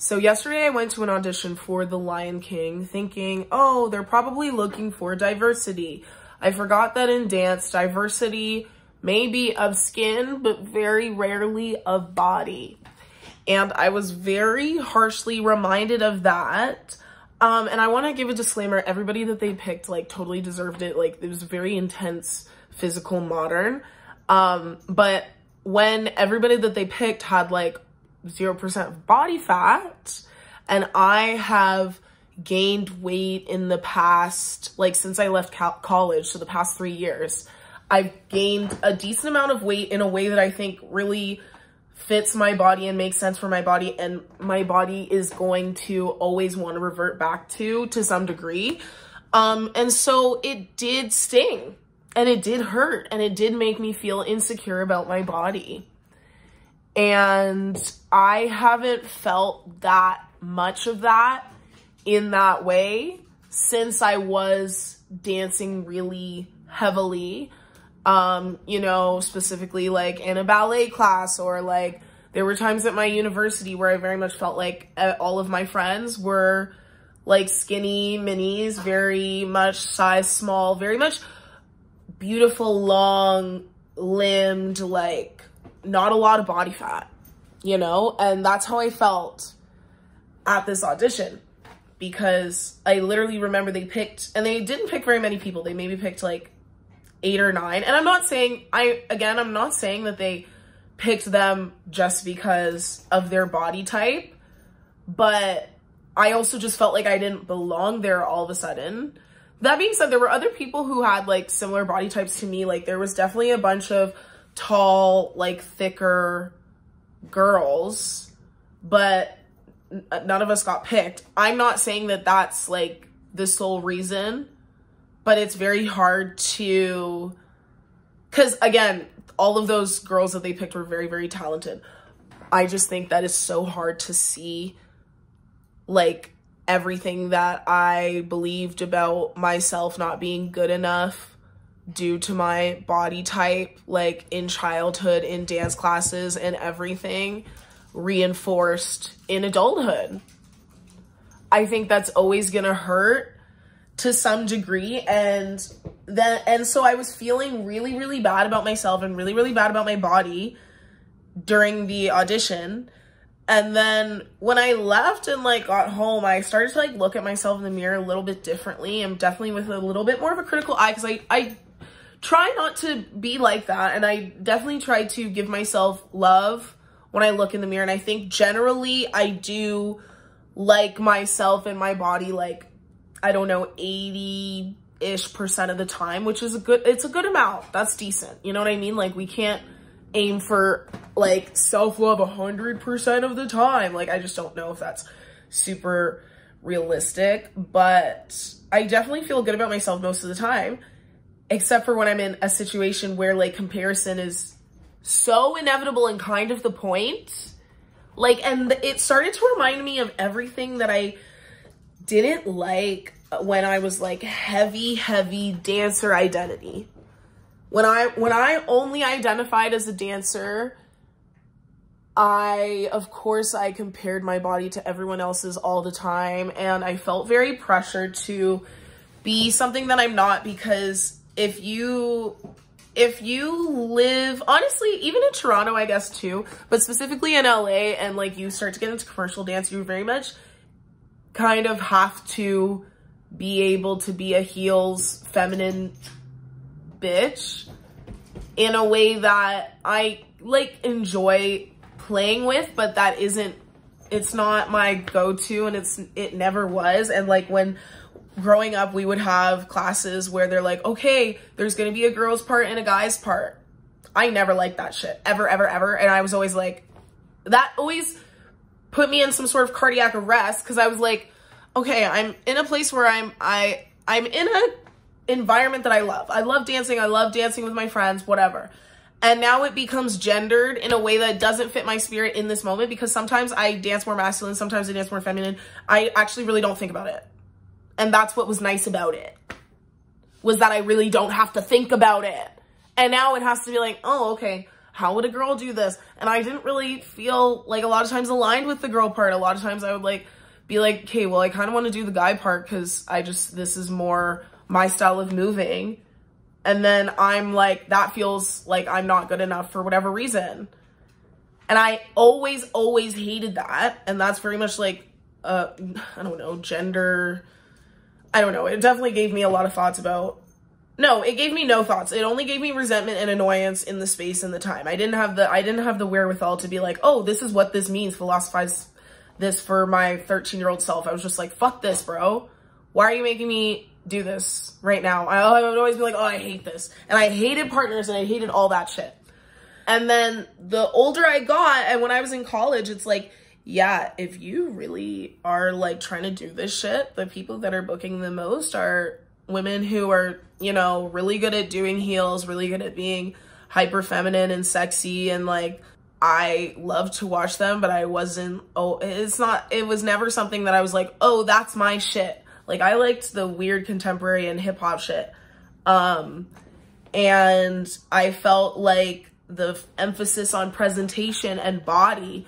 So yesterday I went to an audition for The Lion King thinking, oh, they're probably looking for diversity. I forgot that in dance, diversity may be of skin, but very rarely of body. And I was very harshly reminded of that. And I want to give a disclaimer. Everybody that they picked, like, totally deserved it. Like, it was very intense, physical, modern. But when everybody that they picked had, like, 0% body fat, and I have gained weight in the past, like, since I left college, so the past 3 years, I've gained a decent amount of weight in a way that I think really fits my body and makes sense for my body, and my body is going to always want to revert back to some degree. And so it did sting, and it did hurt, and it did make me feel insecure about my body. And I haven't felt that much of that in that way since I was dancing really heavily, you know, specifically like in a ballet class, or like there were times at my university where I very much felt like all of my friends were like skinny minis, very much size small, very much beautiful, long limbed, like not a lot of body fat, you know? And that's how I felt at this audition, because I literally remember they picked, and they didn't pick very many people. They maybe picked like 8 or 9. And I'm not saying, I'm not saying that they picked them just because of their body type, but I also just felt like I didn't belong there all of a sudden. That being said, there were other people who had like similar body types to me. Like there was definitely a bunch of tall, like thicker girls, but none of us got picked. I'm not saying that that's like the sole reason, but it's very hard to, because again, all of those girls that they picked were very, very talented. I just think that is so hard to see, like, everything that I believed about myself not being good enough due to my body type, like in childhood, in dance classes and everything, reinforced in adulthood. I think that's always gonna hurt to some degree. And so I was feeling really, really bad about myself and really, really bad about my body during the audition. And then when I left and like got home, I started to like look at myself in the mirror a little bit differently, and definitely with a little bit more of a critical eye, because I try not to be like that. And I definitely try to give myself love when I look in the mirror. And I think generally I do like myself and my body, like, I don't know, 80-ish% of the time, which is it's a good amount. That's decent. You know what I mean? Like, we can't aim for like self-love 100% of the time. Like, I just don't know if that's super realistic, but I definitely feel good about myself most of the time, except for when I'm in a situation where like comparison is so inevitable and kind of the point. Like, and it started to remind me of everything that I didn't like when I was like heavy dancer identity. When I only identified as a dancer, of course I compared my body to everyone else's all the time, and I felt very pressured to be something that I'm not, because if you live, honestly, even in Toronto, I guess too, but specifically in LA, and like you start to get into commercial dance, you very much kind of have to be able to be a heels feminine bitch in a way that I like enjoy playing with, but that isn't, it's not my go-to, and it never was. And like when growing up, we would have classes where they're like, okay, there's gonna be a girl's part and a guy's part. I never liked that shit, ever. And I was always like, that always put me in some sort of cardiac arrest, because I was like, okay, I'm in a place where I'm in a environment that I love. I love dancing. I love dancing with my friends, whatever. And now it becomes gendered in a way that doesn't fit my spirit in this moment, because sometimes I dance more masculine, sometimes I dance more feminine. I actually really don't think about it. And that's what was nice about it, was that I really don't have to think about it. And now it has to be like, oh, okay, How would a girl do this? And I didn't really feel like a lot of times aligned with the girl part. A lot of times I would like be like, okay, well, I kind of want to do the guy part because this is more my style of moving. And then I'm like, that feels like I'm not good enough for whatever reason. And I always hated that. And that's very much like, I don't know, gender. I don't know. It definitely gave me a lot of thoughts about, no, it gave me no thoughts. It only gave me resentment and annoyance in the space and the time. I didn't have the wherewithal to be like, oh, this is what this means, philosophize this for my 13-year-old self. I was just like, fuck this, bro. Why are you making me do this right now? I would always be like, oh, I hate this. And I hated partners and I hated all that shit. And then the older I got and when I was in college, it's like, yeah, if you really are like trying to do this shit, the people that are booking the most are women who are, you know, really good at doing heels, really good at being hyper feminine and sexy, and like, I love to watch them, but I wasn't, it was never something that I was like, oh, that's my shit. Like, I liked the weird contemporary and hip hop shit. And I felt like the emphasis on presentation and body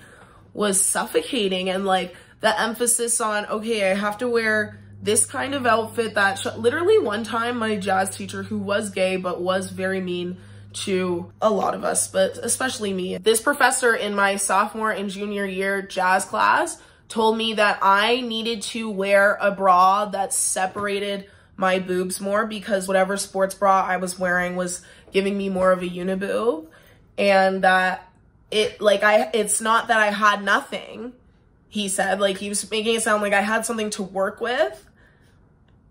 was suffocating, and like the emphasis on, okay, I have to wear this kind of outfit that literally one time my jazz teacher, who was gay but was very mean to a lot of us, but especially me. This professor in my sophomore and junior year jazz class told me that I needed to wear a bra that separated my boobs more because whatever sports bra I was wearing was giving me more of a uniboob, and that it's not that I had nothing, he said. Like, he was making it sound like I had something to work with,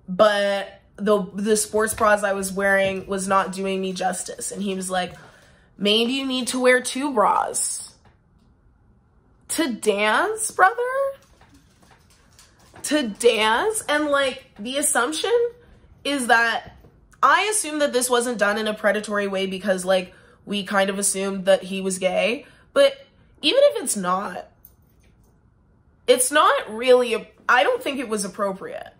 but the sports bras I was wearing was not doing me justice. And he was like, maybe you need to wear 2 bras. To dance, brother? To dance? And like, the assumption is that I assume that this wasn't done in a predatory way because like, we kind of assumed that he was gay. But even if it's not really, I don't think it was appropriate.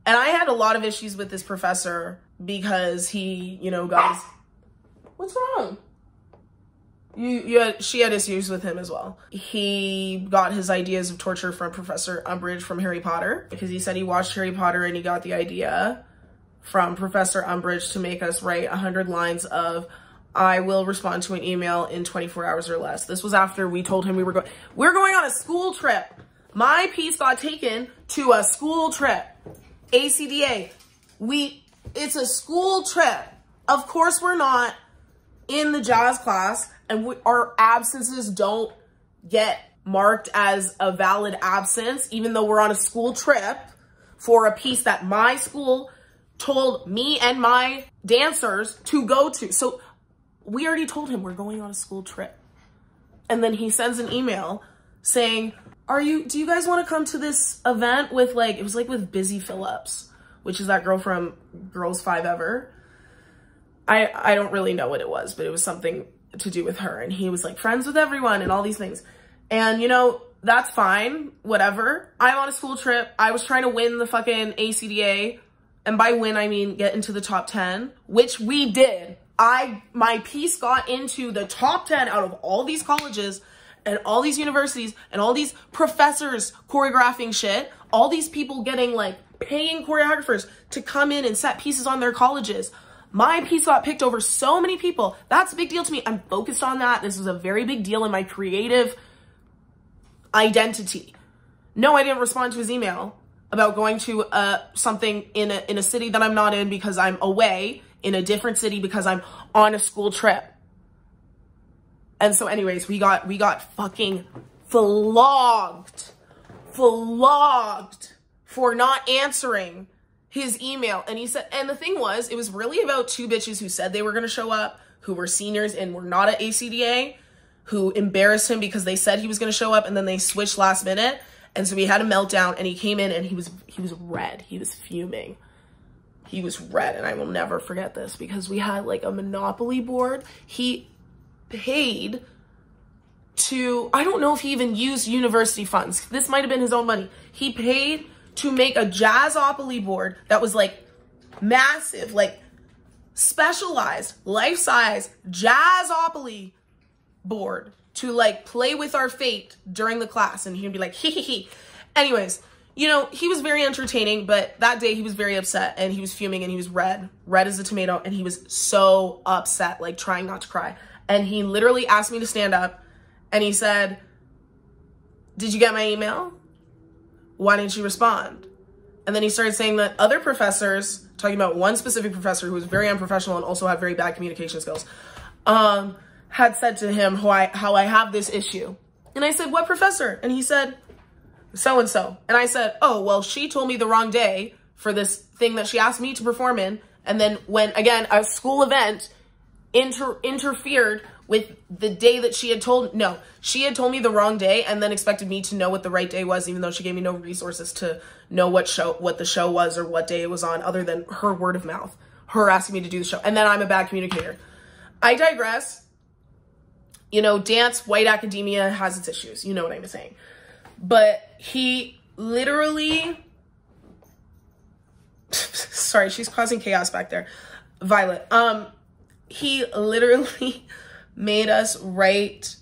And I had a lot of issues with this professor because he, you know, guys, what's wrong? She had issues with him as well. He got his ideas of torture from Professor Umbridge from Harry Potter, because he said he watched Harry Potter and he got the idea from Professor Umbridge to make us write 100 lines of, I will respond to an email in 24 hours or less. This was after we told him we're going on a school trip. My piece got taken to a school trip. ACDA. It's a school trip. Of course we're not in the jazz class, and our absences don't get marked as a valid absence, even though we're on a school trip for a piece that my school told me and my dancers to go to. So we already told him we're going on a school trip. And then he sends an email saying, do you guys want to come to this event with it was like with Busy Phillips, which is that girl from Girls 5 Ever. I don't really know what it was, but it was something to do with her. And he was like, friends with everyone and all these things. And you know, that's fine, whatever. I'm on a school trip. I was trying to win the fucking ACDA. And by win, I mean get into the top 10, which we did. My piece got into the top 10 out of all these colleges and all these universities and all these professors choreographing shit, all these people getting paying choreographers to come in and set pieces on their colleges. My piece got picked over so many people. That's a big deal to me. I'm focused on that. This is a very big deal in my creative identity. No, I didn't respond to his email about going to something in a city that I'm not in because I'm away, in a different city because I'm on a school trip. And so anyways, we got fucking flogged for not answering his email. And he said, and the thing was, it was really about 2 bitches who said they were going to show up, who were seniors and were not at ACDA, who embarrassed him because they said he was going to show up and then they switched last minute. And so he had a meltdown and he came in and he was red. He was fuming. He was red. And I will never forget this because we had a Monopoly board. He paid to, I don't know if he even used university funds. This might've been his own money. He paid to make a Jazzopoly board that was massive, specialized, life-size Jazzopoly board to like play with our fate during the class. And he'd be like, hee hee hee. Anyways, you know, he was very entertaining, but that day he was very upset and he was fuming and he was red as a tomato. And he was so upset, like trying not to cry. And he literally asked me to stand up and he said, did you get my email? Why didn't you respond? And then he started saying that other professors, talking about one specific professor who was very unprofessional and also had very bad communication skills, had said to him how I have this issue. And I said, what professor? And he said, so-and-so. And I said, oh, well, she told me the wrong day for this thing that she asked me to perform in. And then when, again, a school event interfered with the day that she had told me the wrong day and then expected me to know what the right day was, even though she gave me no resources to know what the show was or what day it was on, other than her word of mouth, her asking me to do the show. And then I'm a bad communicator. I digress. You know, dance, white academia has its issues. You know what I'm saying. But he literally, sorry, she's causing chaos back there. Violet. He literally made us write,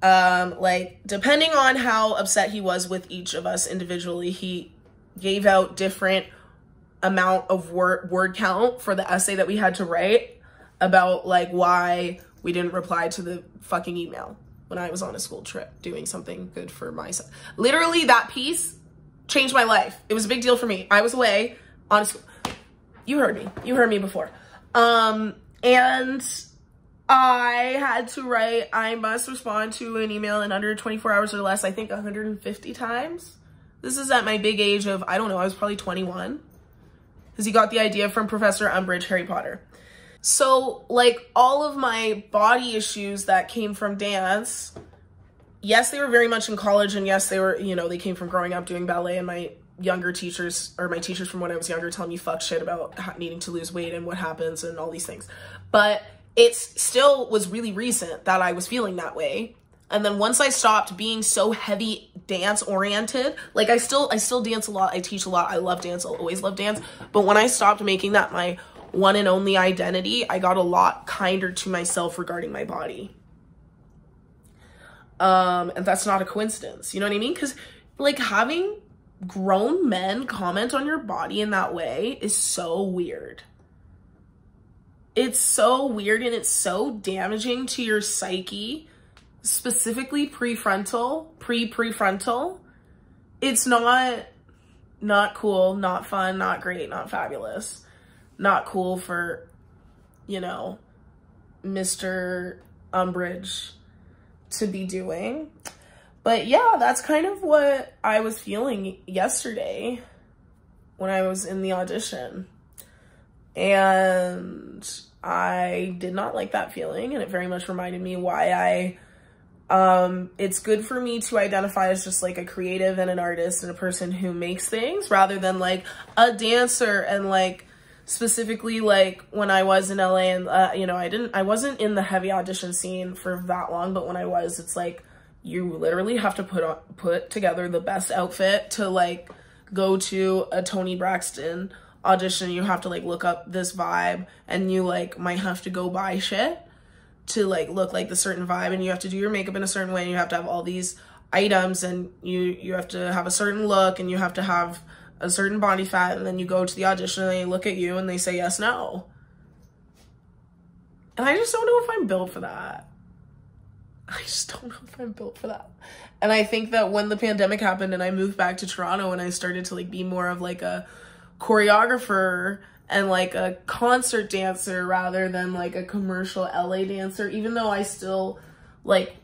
like, depending on how upset he was with each of us individually, he gave out different amount of word count for the essay that we had to write about, like, why we didn't reply to the fucking email when I was on a school trip doing something good for myself. Literally, that piece changed my life. It was a big deal for me. I was away on a school. You heard me. You heard me before. And I had to write, I must respond to an email in under 24 hours or less, I think 150 times. This is at my big age of, I don't know, I was probably 21. Because he got the idea from Professor Umbridge, Harry Potter. So, like, all of my body issues that came from dance, yes, they were very much in college, and yes, they were, you know, they came from growing up doing ballet, and my younger teachers, or my teachers from when I was younger, telling me fuck shit about needing to lose weight and what happens and all these things. But it still was really recent that I was feeling that way. And then once I stopped being so heavy dance oriented, like I still dance a lot, I teach a lot, I love dance, I'll always love dance. But when I stopped making that my one and only identity, I got a lot kinder to myself regarding my body. And that's not a coincidence, you know what I mean? Because like having grown men comment on your body in that way is so weird. It's so weird and it's so damaging to your psyche, specifically prefrontal. It's not cool, not fun, not great, not fabulous, not cool for, you know, Mr. Umbridge to be doing. But yeah, that's kind of what I was feeling yesterday when I was in the audition. And I did not like that feeling, and it very much reminded me why it's good for me to identify as just like a creative and an artist and a person who makes things rather than like a dancer. And like specifically like when I was in LA and you know, I wasn't in the heavy audition scene for that long, but when I was, it's like you literally have to put together the best outfit to like go to a Toni Braxton audition. You have to like look up this vibe, and you like might have to go buy shit to like look like the certain vibe, and you have to do your makeup in a certain way, and you have to have all these items, and you have to have a certain look, and you have to have a certain body fat, and then you go to the audition and they look at you and they say yes, no. And I just don't know if I'm built for that. I just don't know if I'm built for that. And I think that when the pandemic happened and I moved back to Toronto and I started to like be more of like a choreographer and like a concert dancer rather than like a commercial LA dancer, even though I still like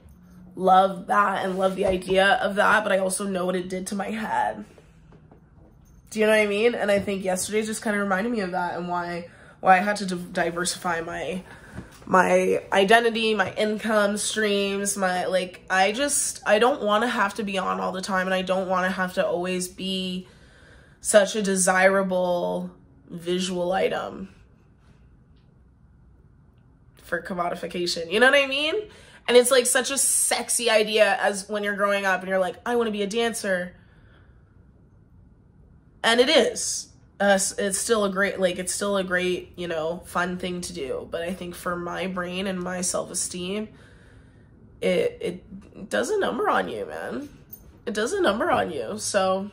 love that and love the idea of that, but I also know what it did to my head. Do you know what I mean? And I think yesterday just kind of reminded me of that, and why I had to diversify my identity, my income streams, my like, I don't want to have to be on all the time, and I don't want to have to always be such a desirable visual item for commodification. You know what I mean? And it's like such a sexy idea as when you're growing up and you're like, I want to be a dancer. And it is. It's still a great, you know, fun thing to do. But I think for my brain and my self-esteem, it does a number on you, man. It does a number on you. So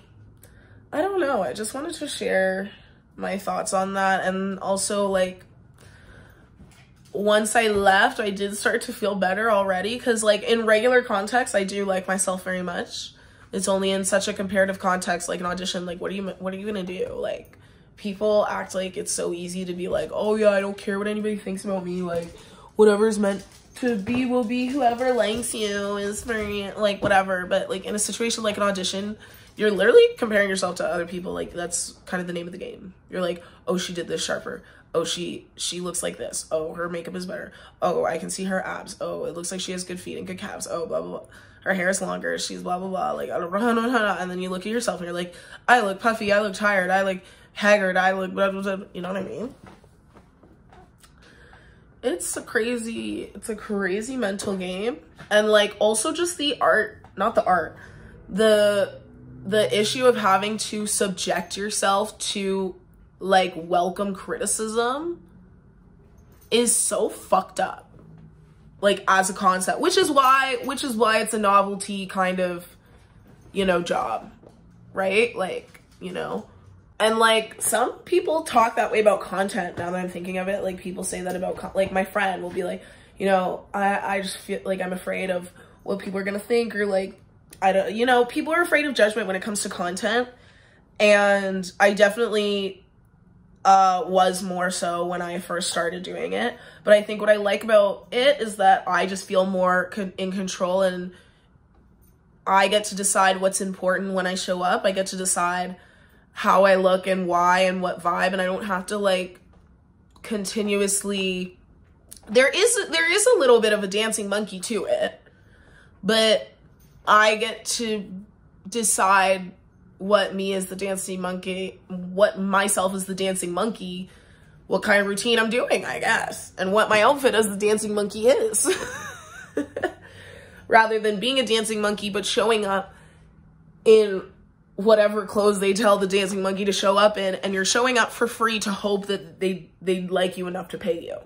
I don't know. I just wanted to share my thoughts on that. And also, like, once I left, I did start to feel better already, because like in regular context, I do like myself very much. It's only in such a comparative context, like an audition, like what are you gonna do? Like, people act like it's so easy to be like, oh yeah, I don't care what anybody thinks about me, like whatever's meant to be will be, whoever likes you is for you, like whatever. But like in a situation like an audition, you're literally comparing yourself to other people. Like, that's kind of the name of the game. You're like, oh, she did this sharper. Oh, she looks like this. Oh, her makeup is better. Oh, I can see her abs. Oh, it looks like she has good feet and good calves. Oh, blah, blah, blah. Her hair is longer. She's blah, blah, blah. Like, I don't know. And then you look at yourself and you're like, I look puffy. I look tired. I look haggard. I look blah, blah, blah. You know what I mean? It's a crazy mental game. And like, also just the art, not the art, the issue of having to subject yourself to like welcome criticism is so fucked up, like as a concept, which is why it's a novelty kind of, you know, job, right? Like, you know, and like some people talk that way about content. Now that I'm thinking of it, like people say that about like my friend will be like, you know, I just feel like I'm afraid of what people are gonna think, or like, I don't, you know, people are afraid of judgment when it comes to content. And I definitely was more so when I first started doing it. But I think what I like about it is that I just feel more in control, and I get to decide what's important when I show up. I get to decide how I look and why and what vibe, and I don't have to like continuously, there is a little bit of a dancing monkey to it, but I get to decide what me as the dancing monkey, what myself as the dancing monkey, what kind of routine I'm doing, I guess, and what my outfit as the dancing monkey is. Rather than being a dancing monkey, but showing up in whatever clothes they tell the dancing monkey to show up in, and you're showing up for free to hope that they like you enough to pay you.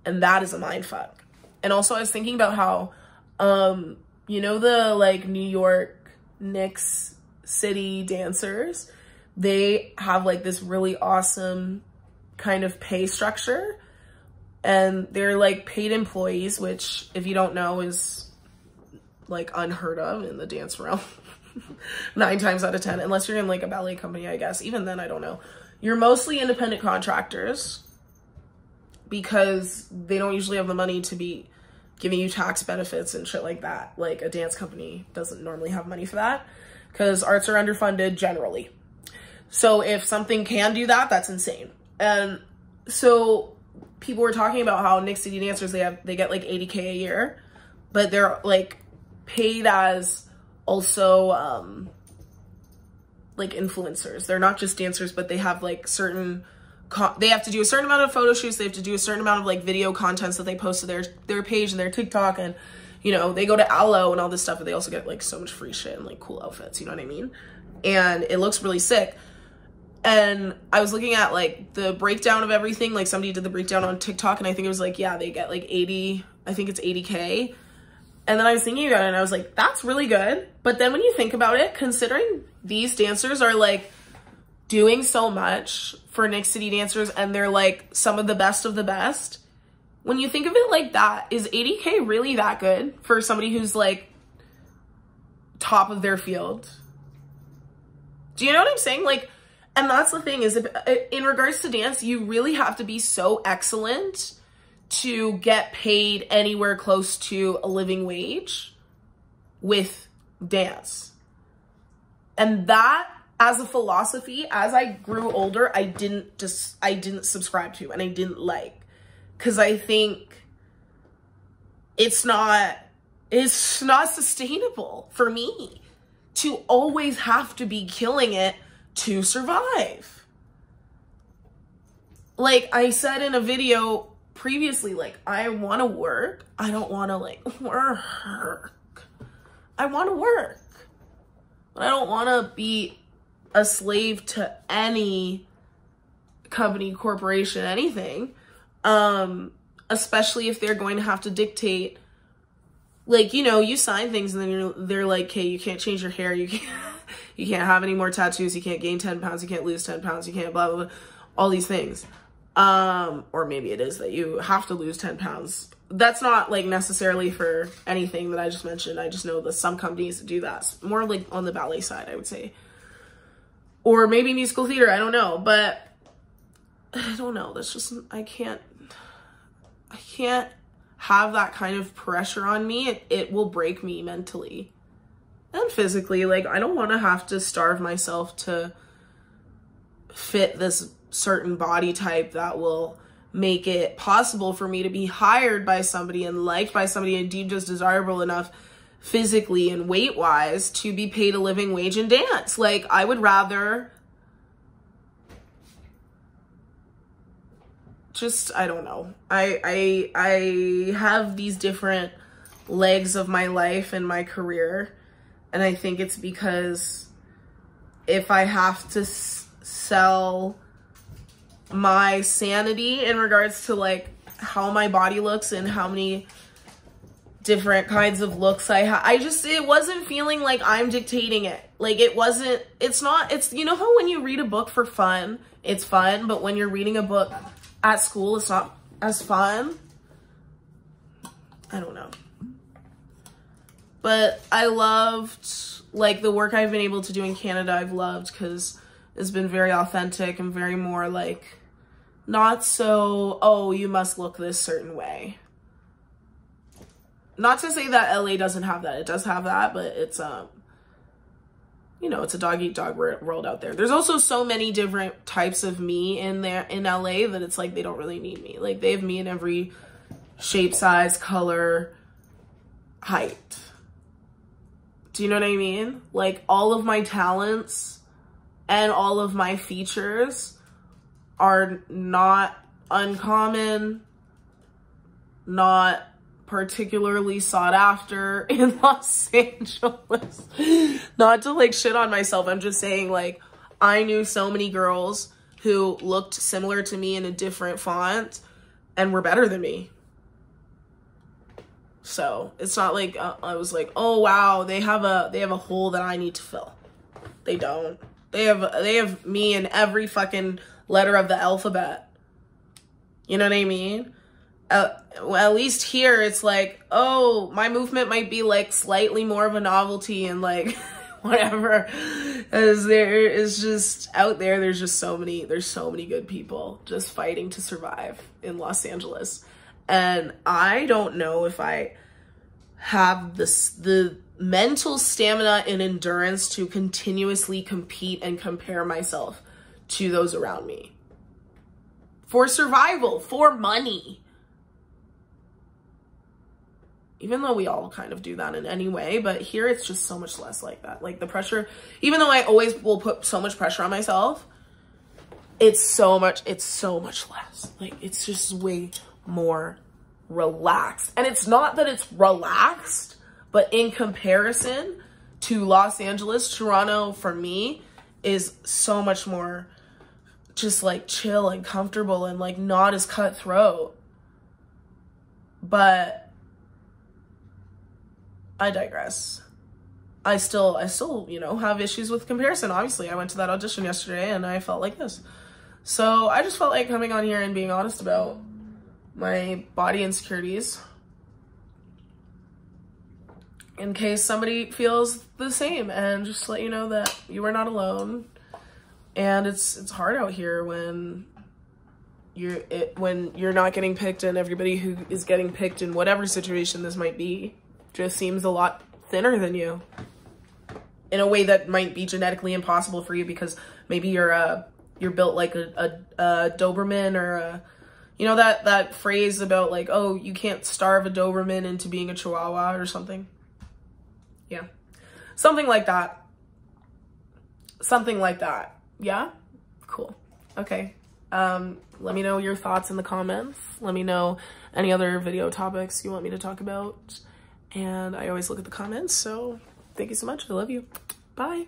And that is a mindfuck. And also I was thinking about how, you know, the like New York Knicks City dancers, they have like this really awesome kind of pay structure, and they're like paid employees, which if you don't know is like unheard of in the dance realm. 9 times out of 10, unless you're in like a ballet company, I guess. Even then, I don't know. You're mostly independent contractors, because they don't usually have the money to be giving you tax benefits and shit like that. Like a dance company doesn't normally have money for that, because arts are underfunded generally. So if something can do that, that's insane. And so people were talking about how Nick City dancers, they get like $80K a year, but they're like paid as also like influencers. They're not just dancers, but they have like certain, they have to do a certain amount of photo shoots. They have to do a certain amount of like video contents that they post to their page and their TikTok, and you know, they go to Aloe and all this stuff, but they also get like so much free shit and like cool outfits, you know what I mean? And it looks really sick. And I was looking at like the breakdown of everything, like somebody did the breakdown on TikTok, and I think it was like, yeah, they get like 80, I think it's 80K. And then I was thinking about it and I was like, that's really good. But then when you think about it, considering these dancers are like doing so much for Nick City dancers, and they're like some of the best, when you think of it like that, is 80K really that good for somebody who's like top of their field? Do you know what I'm saying? Like, and that's the thing, is in regards to dance, you really have to be so excellent to get paid anywhere close to a living wage with dance. And that, as a philosophy, as I grew older, I didn't subscribe to, and I didn't like. Because I think it's not sustainable for me to always have to be killing it to survive. Like I said in a video previously, like, I want to work. I don't want to like work. I want to work. But I don't want to be a slave to any company, corporation, anything. Especially if they're going to have to dictate like, you know, you sign things and then they're like, okay, you can't change your hair, you can't have any more tattoos, you can't gain 10 pounds, you can't lose 10 pounds, you can't blah, blah, blah, all these things. Or maybe it is that you have to lose 10 pounds. That's not like necessarily for anything that I just mentioned. I just know that some companies do that. More like on the ballet side, I would say. Or maybe musical theater, I don't know. But I don't know. That's just, I can't have that kind of pressure on me. It will break me mentally and physically. Like, I don't want to have to starve myself to fit this certain body type that will make it possible for me to be hired by somebody and liked by somebody and deemed as desirable enough physically and weight wise to be paid a living wage in dance. Like, I would rather just, I don't know. I have these different legs of my life and my career, and I think it's because if I have to sell my sanity in regards to like how my body looks and how many different kinds of looks I have, it wasn't feeling like I'm dictating it. Like, it's, you know how when you read a book for fun, it's fun, but when you're reading a book at school, it's not as fun. I don't know. But I loved, like, the work I've been able to do in Canada, I've loved, because it's been very authentic and very more like, not so, oh, you must look this certain way. Not to say that LA doesn't have that. It does have that, but it's, you know, it's a dog-eat-dog world out there. There's also so many different types of me in LA that it's like they don't really need me. Like, they have me in every shape, size, color, height. Do you know what I mean? Like, all of my talents and all of my features are not uncommon, not particularly sought after in Los Angeles. Not to like shit on myself. I'm just saying, like, I knew so many girls who looked similar to me in a different font and were better than me. So it's not like I was like, oh wow, they have a hole that I need to fill. They don't. They have me in every fucking letter of the alphabet. You know what I mean? Well, at least here it's like, oh, my movement might be like slightly more of a novelty and like whatever. As there is just out there, there's so many good people just fighting to survive in Los Angeles. And I don't know if I have the mental stamina and endurance to continuously compete and compare myself to those around me. For survival, for money. Even though we all kind of do that in any way, but here it's just so much less like that. Like, the pressure, even though I always will put so much pressure on myself, it's so much less. Like, it's just way more relaxed. And it's not that it's relaxed, but in comparison to Los Angeles, Toronto for me is so much more just like chill and comfortable and like not as cutthroat. But I digress. I still, you know, have issues with comparison. Obviously, I went to that audition yesterday and I felt like this. So I just felt like coming on here and being honest about my body insecurities in case somebody feels the same, and just to let you know that you are not alone. And it's hard out here when you're not getting picked, and everybody who is getting picked in whatever situation this might be just seems a lot thinner than you in a way that might be genetically impossible for you, because maybe you're built like a Doberman, or you know that phrase about like, oh, you can't starve a Doberman into being a Chihuahua or something. Yeah, something like that. Something like that. Yeah, cool. Okay. Let me know your thoughts in the comments. Let me know any other video topics you want me to talk about. And I always look at the comments, so thank you so much. I love you. Bye.